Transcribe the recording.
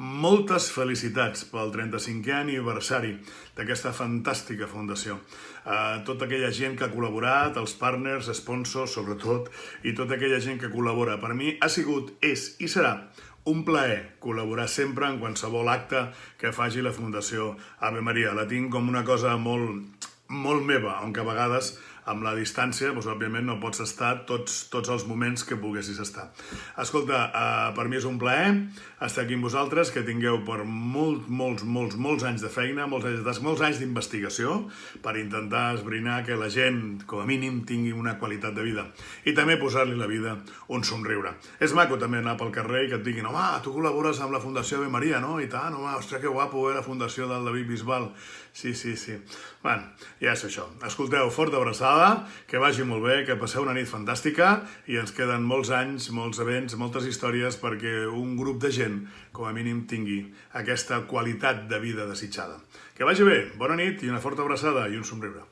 moltes felicitats pel 35è aniversari d'aquesta fantàstica fundació. Tota aquella gent que ha col·laborat, els partners, sponsors, sobretot, i tota aquella gent que col·labora. Per mi ha sigut, és i serà un plaer col·laborar sempre en qualsevol acte que faci la Fundació Ave Maria. La tinc com una cosa molt meva, aunque a vegades amb la distància, doncs, òbviament, no pots estar tots els moments que poguessis estar. Escolta, per mi és un plaer estar aquí amb vosaltres, que tingueu per molts anys de feina, molts anys d'investigació, per intentar esbrinar que la gent, com a mínim, tingui una qualitat de vida. I també posar-li la vida un somriure. És maco també anar pel carrer i que et diguin home, tu col·labores amb la Fundació Ave Maria, no? I tant, home, ostres, que guapo, la Fundació del David Bisbal. Sí. Bueno, ja és això. Escolteu, forta abraçada, que vagi molt bé, que passeu una nit fantàstica i ens queden molts anys, molts events, moltes històries perquè un grup de gent, com a mínim, tingui aquesta qualitat de vida desitjada. Que vagi bé, bona nit i una forta abraçada i un somriure.